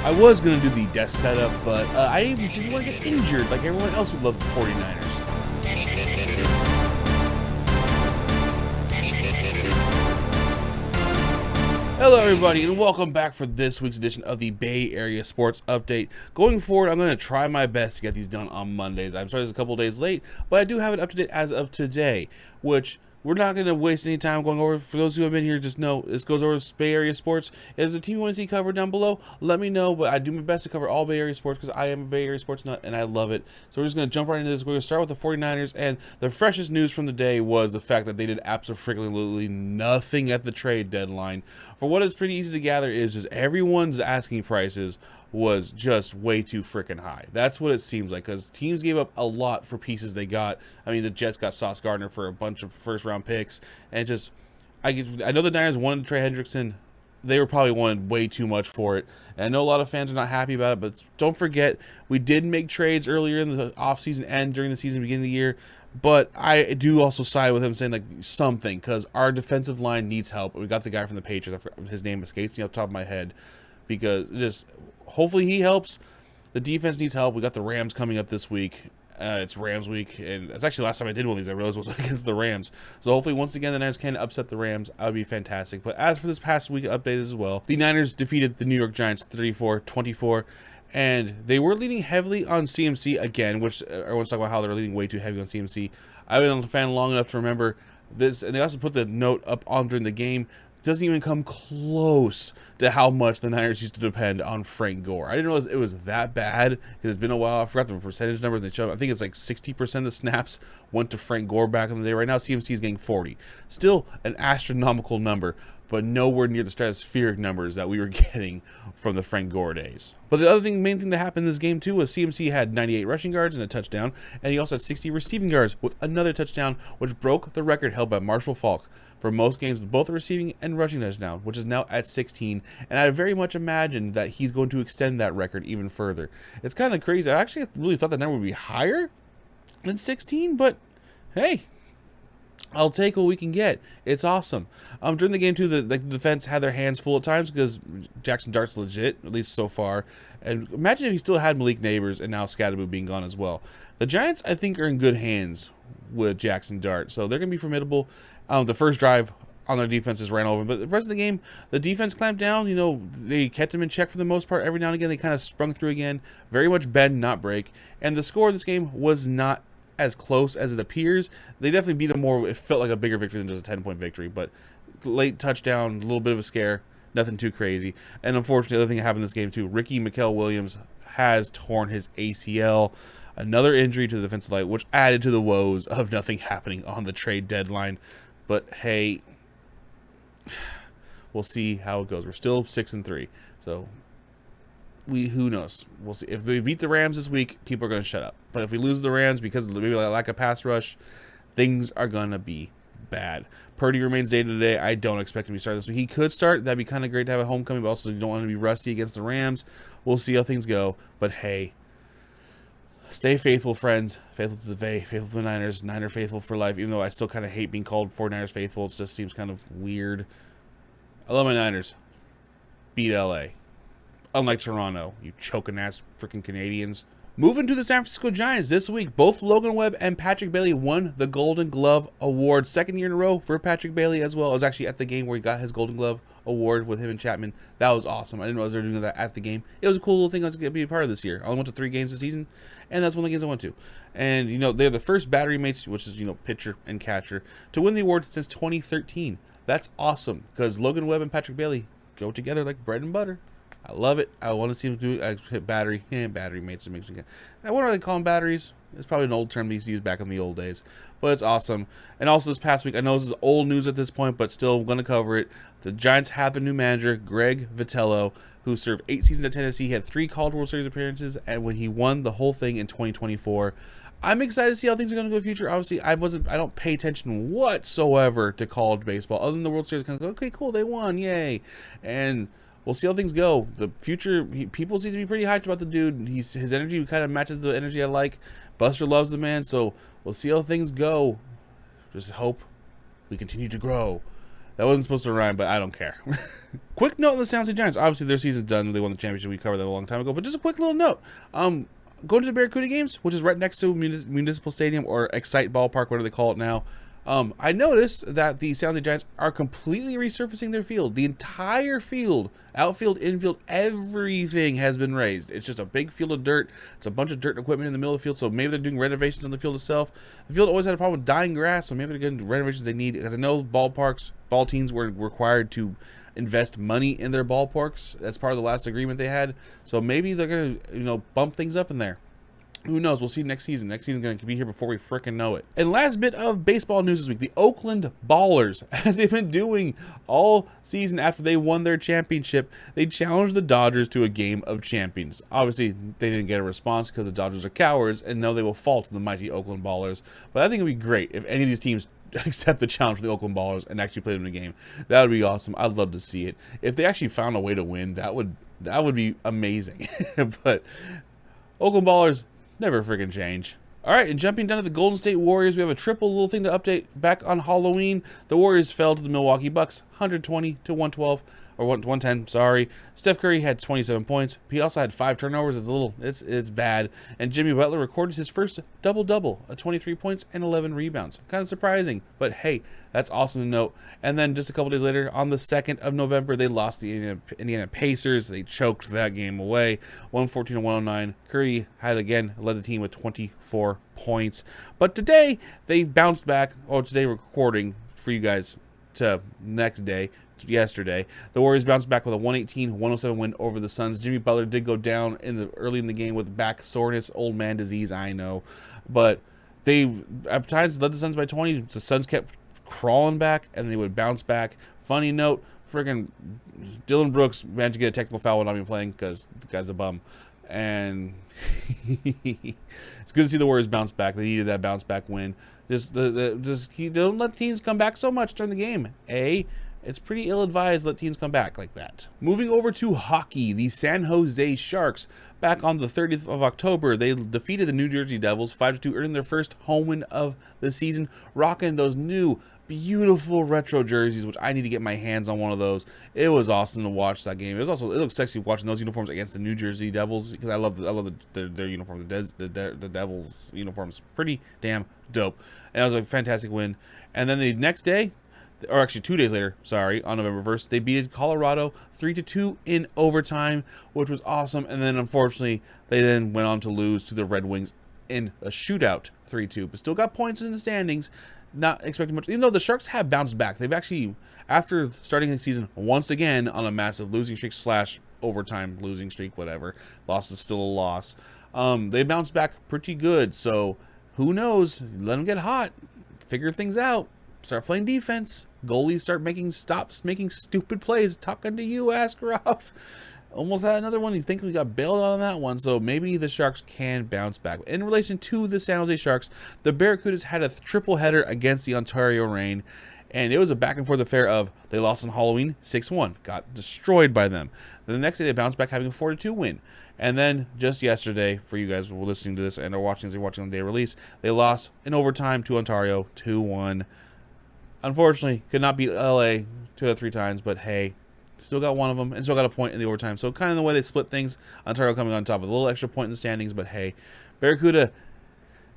I was going to do the desk setup, but I didn't want to get injured like everyone else who loves the 49ers. Hello everybody and welcome back for this week's edition of the Bay Area Sports Update. Going forward, I'm going to try my best to get these done on Mondays. I'm sorry it's a couple days late, but I do have it up to date as of today, which we're not going to waste any time going over. For those who have been here, just know this goes over Bay Area Sports. If there's a team you want to see covered down below, let me know, but I do my best to cover all Bay Area sports because I am a Bay Area sports nut and I love it. So we're just going to jump right into this. We're going to start with the 49ers, and the freshest news from the day was the fact that they did absolutely nothing at the trade deadline. For what is pretty easy to gather is just everyone's asking prices was just way too freaking high. That's what it seems like, because teams gave up a lot for pieces they got. I mean, the Jets got Sauce Gardner for a bunch of first-round picks, and just I know the Niners wanted Trey Hendrickson. They were probably wanting way too much for it, and I know a lot of fans are not happy about it, but don't forget, we did make trades earlier in the offseason and during the season, beginning of the year, but I do also side with him saying like something, because our defensive line needs help. We got the guy from the Patriots, his name escapes me off the top of my head, because just hopefully he helps. The defense needs help. We got the Rams coming up this week. It's Rams week, and it's actually the last time I did one of these. I realized it was against the Rams. So hopefully, once again, the Niners can upset the Rams. That would be fantastic. But as for this past week update as well, the Niners defeated the New York Giants 34-24, and they were leaning heavily on CMC again, which everyone's talking about how they're leaning way too heavy on CMC. I've been a fan long enough to remember this, and they also put the note up on during the game. Doesn't even come close to how much the Niners used to depend on Frank Gore. I didn't know it was that bad, because it's been a while. I forgot the percentage number they showed. I think it's like 60% of snaps went to Frank Gore back in the day. Right now, CMC is getting 40. Still an astronomical number, but nowhere near the stratospheric numbers that we were getting from the Frank Gore days. But the main thing that happened in this game too was CMC had 98 rushing yards and a touchdown, and he also had 60 receiving yards with another touchdown, which broke the record held by Marshall Faulk for most games with both a receiving and rushing touchdown, which is now at 16, and I very much imagine that he's going to extend that record even further. It's kind of crazy. I actually really thought that number would be higher than 16, but hey, I'll take what we can get. It's awesome. During the game too, the defense had their hands full at times because Jackson Dart's legit, at least so far. And imagine if he still had Malik Neighbors and now Scadaboo being gone as well. The Giants, I think, are in good hands with Jackson Dart, so they're going to be formidable. The first drive on their defenses ran over, but the rest of the game, the defense clamped down. You know, they kept them in check for the most part. Every now and again, they kind of sprung through again. Very much bend, not break. And the score of this game was not as close as it appears. They definitely beat them more. It felt like a bigger victory than just a 10-point victory, but late touchdown, a little bit of a scare, nothing too crazy. And unfortunately, the other thing that happened in this game too, Ricky Williams has torn his ACL. Another injury to the defensive line, which added to the woes of nothing happening on the trade deadline. But hey, we'll see how it goes. We're still 6-3, so who knows? We'll see. If we beat the Rams this week, people are going to shut up. But if we lose the Rams because of maybe lack of pass rush, things are going to be bad. Purdy remains day to day. I don't expect him to start this week. He could start. That'd be kind of great to have a homecoming, but also you don't want to be rusty against the Rams. We'll see how things go. But hey, stay faithful, friends. Faithful to the Bay. Faithful to the Niners. Niner faithful for life. Even though I still kind of hate being called 49ers faithful. It just seems kind of weird. I love my Niners. Beat LA. Unlike Toronto, you choking ass freaking Canadians. Moving to the San Francisco Giants this week, both Logan Webb and Patrick Bailey won the Golden Glove Award. Second year in a row for Patrick Bailey as well. I was actually at the game where he got his Golden Glove Award with him and Chapman. That was awesome. I didn't realize they were doing that at the game. It was a cool little thing I was going to be a part of this year. I only went to 3 games this season, and that's one of the games I went to. And, you know, they're the first battery mates, which is, you know, pitcher and catcher, to win the award since 2013. That's awesome, because Logan Webb and Patrick Bailey go together like bread and butter. I love it. I want to see him do battery. Battery mates. It makes me. I wonder why they call them batteries. It's probably an old term they used to use back in the old days. But it's awesome. And also this past week, I know this is old news at this point, but still going to cover it. The Giants have a new manager, Greg Vitello, who served 8 seasons at Tennessee. He had 3 College World Series appearances, and when he won the whole thing in 2024. I'm excited to see how things are going to go in the future. Obviously, I don't pay attention whatsoever to college baseball, other than the World Series. Kind of go, okay, cool, they won, yay. And we'll see how things go. The future, people seem to be pretty hyped about the dude. His energy kind of matches the energy I like. Buster loves the man, so we'll see how things go. Just hope we continue to grow. That wasn't supposed to rhyme, but I don't care. Quick note on the San Jose Giants. Obviously, their season's done. They won the championship. We covered that a long time ago. But just a quick little note. Going to the Barracuda games, which is right next to Municipal Stadium, or Excite Ballpark, whatever they call it now. I noticed that the San Jose Giants are completely resurfacing their field. The entire field, outfield, infield, everything has been raised. It's just a big field of dirt. It's a bunch of dirt equipment in the middle of the field, so maybe they're doing renovations on the field itself. The field always had a problem with dying grass, so maybe they're getting the renovations they need, because I know ball teams were required to invest money in their ballparks. That's part of the last agreement they had. So maybe they're going to, bump things up in there. Who knows? We'll see next season. Next season's going to be here before we frickin' know it. And last bit of baseball news this week. The Oakland Ballers, as they've been doing all season after they won their championship, they challenged the Dodgers to a game of champions. Obviously, they didn't get a response because the Dodgers are cowards, and know they will fall to the mighty Oakland Ballers. But I think it would be great if any of these teams accept the challenge for the Oakland Ballers and actually play them in a game. That would be awesome. I'd love to see it. If they actually found a way to win, that would be amazing. But Oakland Ballers never freaking change. All right, and jumping down to the Golden State Warriors, we have a triple little thing to update. Back on Halloween, the Warriors fell to the Milwaukee Bucks, 120 to 112. Or 110, sorry. Steph Curry had 27 points. He also had 5 turnovers. It's bad. And Jimmy Butler recorded his first double-double, 23 points and 11 rebounds. Kind of surprising, but hey, that's awesome to note. And then just a couple days later, on the 2nd of November, they lost the Indiana Pacers. They choked that game away, 114 to 109. Curry had again led the team with 24 points. But today they bounced back. Today recording for you guys to next day. Yesterday, the Warriors bounced back with a 118-107 win over the Suns. Jimmy Butler did go down early in the game with back soreness, old man disease, I know, but they at times led the Suns by 20. The Suns kept crawling back, and they would bounce back. Funny note, freaking Dylan Brooks managed to get a technical foul when not even playing because the guy's a bum, and it's good to see the Warriors bounce back. They needed that bounce back win. Don't let teams come back so much during the game. It's pretty ill-advised to let teams come back like that. Moving over to hockey, the San Jose Sharks, back on the 30th of October, they defeated the New Jersey Devils 5-2, earning their first home win of the season, rocking those new, beautiful retro jerseys, which I need to get my hands on one of those. It was awesome to watch that game. It looked sexy watching those uniforms against the New Jersey Devils, because I love their uniform. The Devils uniforms, pretty damn dope, and it was a fantastic win. And then the next day, or actually 2 days later, sorry, on November 1st, they beat Colorado 3-2 in overtime, which was awesome. And then, unfortunately, they then went on to lose to the Red Wings in a shootout 3-2, but still got points in the standings. Not expecting much, even though the Sharks have bounced back. They've actually, after starting the season once again on a massive losing streak / overtime losing streak, whatever, loss is still a loss. They bounced back pretty good, so who knows? Let them get hot, figure things out. Start playing defense. Goalies stops making stupid plays. Talking to you, Askarov. Almost had another one. You think we got bailed on that one. So maybe the Sharks can bounce back. In relation to the San Jose Sharks, the Barracudas had a triple header against the Ontario Reign. And it was a back and forth affair of they lost on Halloween 6-1. Got destroyed by them. Then the next day they bounced back having a 4-2 win. And then just yesterday, for you guys who are listening to this and are watching as you're watching on the day of release, they lost in overtime to Ontario 2-1. Unfortunately, could not beat LA 2 out of 3 times, but hey, still got one of them and still got a point in the overtime. So kind of the way they split things, Ontario coming on top with a little extra point in the standings, but hey, Barracuda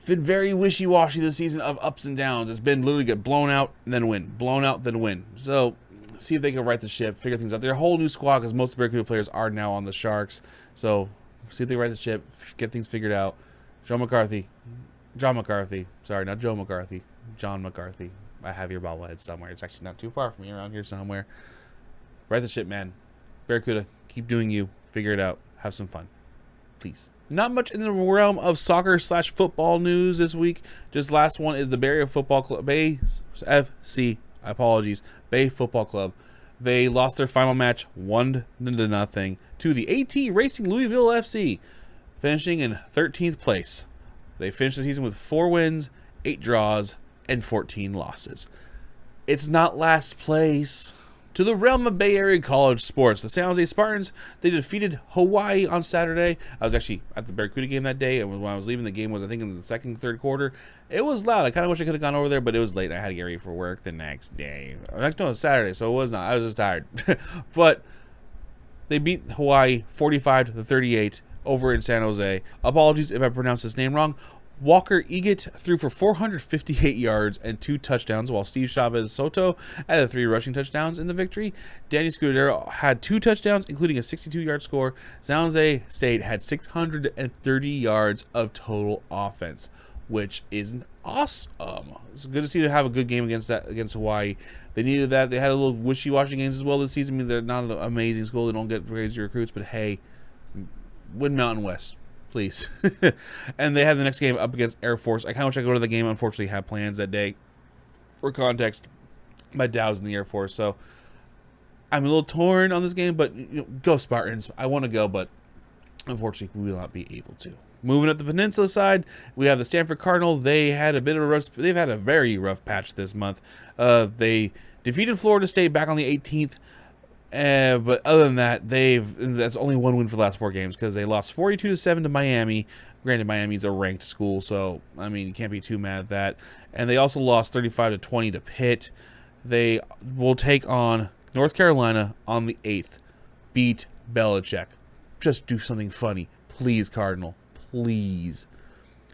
been very wishy-washy this season of ups and downs. It's been literally get blown out and then win, blown out then win. So see if they can right the ship, figure things out. They're a whole new squad because most of the Barracuda players are now on the Sharks. So see if they right the ship, get things figured out. John McCarthy, sorry, not Joe McCarthy, John McCarthy. I have your bobblehead somewhere. It's actually not too far from me, around here somewhere. Right the ship, man. Barracuda, keep doing you. Figure it out. Have some fun. Please. Not much in the realm of soccer / football news this week. Just last one is the Bay Area Football Club. Bay FC. Apologies. Bay Football Club. They lost their final match 1-0 to the AT Racing Louisville FC, finishing in 13th place. They finished the season with 4 wins, 8 draws, and 14 losses. It's not last place, To the realm of Bay Area college sports, the San Jose Spartans, they defeated Hawaii on Saturday. I was actually at the Barracuda game that day, and when I was leaving, the game was, I think, in the second, third quarter. It was loud. I kind of wish I could have gone over there, but it was late. I had to get ready for work the next day. No, it was Saturday, so it was not. I was just tired. But they beat Hawaii 45-38 over in San Jose. Apologies if I pronounced his name wrong. Walker Eget threw for 458 yards and 2 touchdowns, while Steve Chavez Soto had 3 rushing touchdowns in the victory. Danny Scudero had 2 touchdowns, including a 62-yard score. San Jose State had 630 yards of total offense, which is awesome. It's good to see them have a good game against Hawaii. They needed that. They had a little wishy-washy games as well this season. I mean, they're not an amazing school. They don't get crazy recruits, but hey, win Mountain West, please. And they have the next game up against Air Force. I kind of wish I could go to the game. Unfortunately, had plans that day. For context, my dad was in the Air Force, so I'm a little torn on this game, but go Spartans. I want to go, but unfortunately, we will not be able to. Moving up the peninsula side, we have the Stanford Cardinal. They had they've had a very rough patch this month. They defeated Florida State back on the 18th. But other than that, that's only one win for the last 4 games, because they lost 42-7 to Miami. Granted, Miami's a ranked school, so I mean, you can't be too mad at that. And they also lost 35-20 to Pitt. They will take on North Carolina on the 8th. Beat Belichick. Just do something funny, please, Cardinal. Please.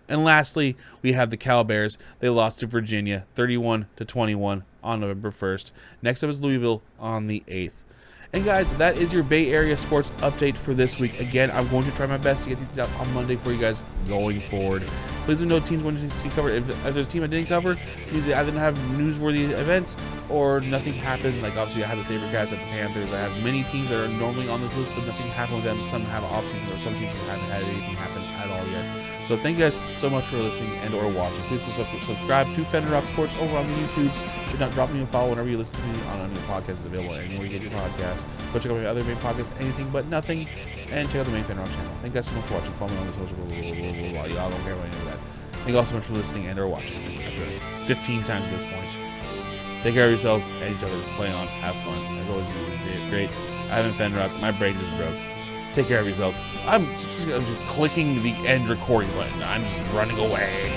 And lastly, we have the Cal Bears. They lost to Virginia 31-21 on November 1st. Next up is Louisville on the 8th. And guys, that is your Bay Area sports update for this week. Again, I'm going to try my best to get these out on Monday for you guys going forward. Please let me know teams want to see covered. If there's a team I didn't cover, it means that I didn't have newsworthy events or nothing happened. Like, obviously, I have the SaberCats at the Panthers. I have many teams that are normally on this list, but nothing happened with them. Some have off seasons, or some teams haven't had anything happen at all yet. So thank you guys so much for listening and or watching. Please subscribe to Fenrirock Sports over on the YouTubes. Do not drop me a follow whenever you listen to me on any podcast is available anywhere you get your podcasts. Go check out my other main podcasts, Anything But Nothing, and check out the main Fenrirock channel. Thank you guys so much for watching. Follow me on the social, y'all don't care about any of that. Thank you all so much for listening and or watching. I said it 15 times at this point. Take care of yourselves and each other. Play on. Have fun. As always, you did great. I'm in Fenrirock. My brain just broke. Take care of yourselves. I'm just clicking the end recording button. I'm just running away.